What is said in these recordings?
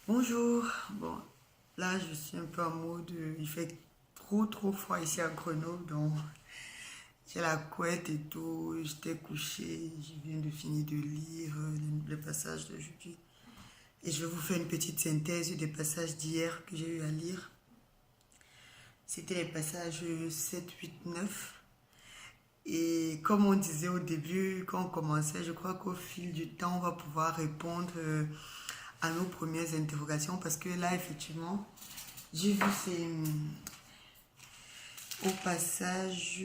Bonjour, bon, là je suis un peu en mode, il fait trop froid ici à Grenoble, donc j'ai la couette et tout, j'étais couchée, je viens de finir de lire le passage d'aujourd'hui. Et je vais vous faire une petite synthèse des passages d'hier que j'ai eu à lire. C'était les passages 7, 8, 9. Et comme on disait au début, quand on commençait, je crois qu'au fil du temps, on va pouvoir répondre à nos premières interrogations parce que là, effectivement, j'ai vu ces, au passage,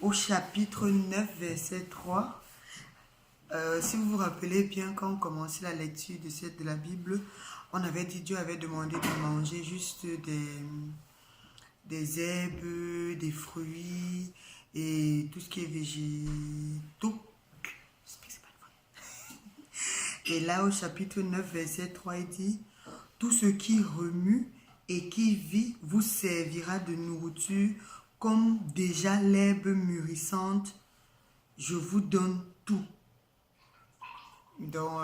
au chapitre 9 verset 3. Si vous vous rappelez bien, quand on commençait la lecture de la Bible, on avait dit Dieu avait demandé de manger juste des herbes, des fruits et tout ce qui est végétaux. Et là, au chapitre 9 verset 3, il dit tout ce qui remue et qui vit vous servira de nourriture comme déjà l'herbe mûrissante. Je vous donne tout. Donc,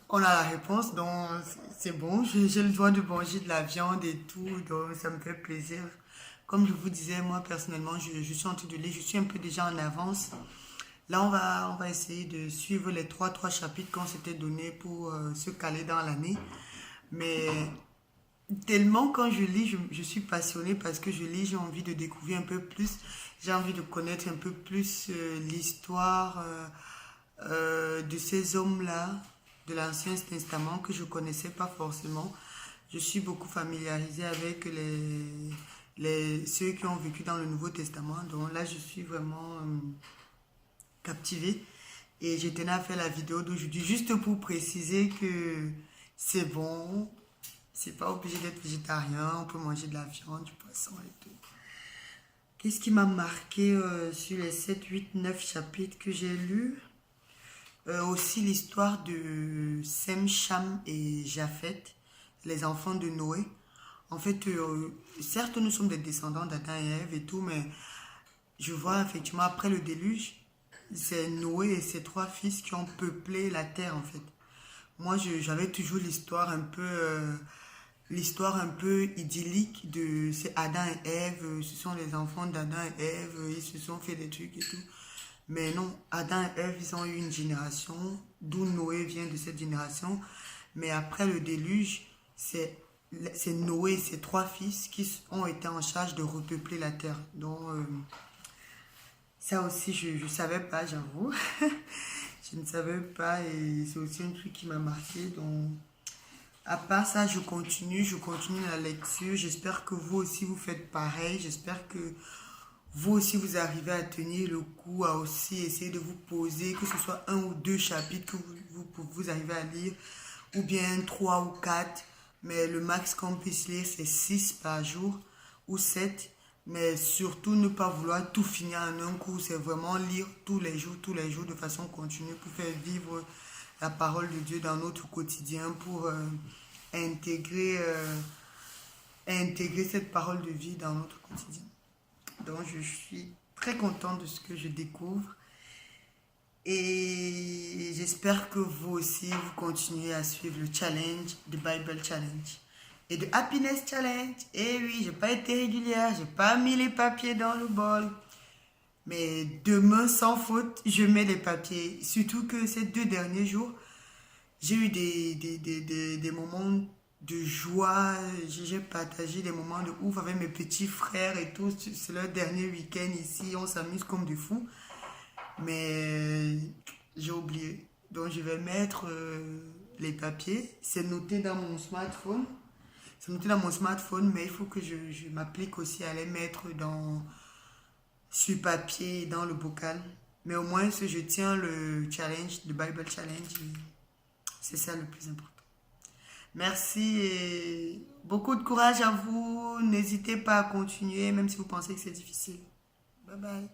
on a la réponse, donc c'est bon. J'ai le droit de manger de la viande et tout, donc ça me fait plaisir. Comme je vous disais, moi personnellement, je suis en train de lire, je suis un peu déjà en avance. Là, on va essayer de suivre les trois chapitres qu'on s'était donné pour se caler dans l'année. Mais tellement quand je lis, je suis passionnée parce que je lis, j'ai envie de découvrir un peu plus, j'ai envie de connaître un peu plus l'histoire de ces hommes-là, de l'Ancien Testament que je ne connaissais pas forcément. Je suis beaucoup familiarisée avec ceux qui ont vécu dans le Nouveau Testament. Donc là, je suis vraiment captivée. Et je tenais à faire la vidéo d'aujourd'hui juste pour préciser que c'est bon, c'est pas obligé d'être végétarien, on peut manger de la viande, du poisson et tout. Qu'est-ce qui m'a marqué sur les 7, 8, 9 chapitres que j'ai lus? Aussi l'histoire de Sem, Cham et Japhet, les enfants de Noé. En fait, certes, nous sommes des descendants d'Adam et Ève et tout, mais je vois effectivement après le déluge, c'est Noé et ses trois fils qui ont peuplé la terre en fait. Moi, j'avais toujours l'histoire un peu idyllique de c'est Adam et Ève, ce sont les enfants d'Adam et Ève, ils se sont fait des trucs et tout. Mais non, Adam et Ève, ils ont eu une génération, d'où Noé vient de cette génération. Mais après le déluge, c'est Noé et ses trois fils qui ont été en charge de repeupler la terre. Donc, ça aussi, je ne savais pas, j'avoue. Je ne savais pas et c'est aussi un truc qui m'a marqué. Donc, à part ça, je continue la lecture. J'espère que vous aussi, vous faites pareil. J'espère que vous aussi, vous arrivez à tenir le coup, à aussi essayer de vous poser, que ce soit un ou deux chapitres que vous arrivez à lire, ou bien trois ou quatre. Mais le max qu'on puisse lire, c'est 6 par jour ou 7. Mais surtout, ne pas vouloir tout finir en un coup. C'est vraiment lire tous les jours, de façon continue pour faire vivre la parole de Dieu dans notre quotidien, pour intégrer, intégrer cette parole de vie dans notre quotidien. Donc, je suis très contente de ce que je découvre. Et j'espère que vous aussi, vous continuez à suivre le challenge, The Bible Challenge. Et de Happiness Challenge. Et oui, j'ai pas été régulière, j'ai pas mis les papiers dans le bol. Mais demain, sans faute, je mets les papiers. Surtout que ces 2 derniers jours, j'ai eu des moments de joie. J'ai partagé des moments de ouf avec mes petits frères et tout. C'est leur dernier week-end ici. On s'amuse comme des fous. Mais j'ai oublié. Donc je vais mettre les papiers. C'est noté dans mon smartphone. C'est noté dans mon smartphone, mais il faut que je m'applique aussi à les mettre sur papier, dans le bocal. Mais au moins, si je tiens le challenge, le Bible Challenge, c'est ça le plus important. Merci et beaucoup de courage à vous. N'hésitez pas à continuer, même si vous pensez que c'est difficile. Bye bye.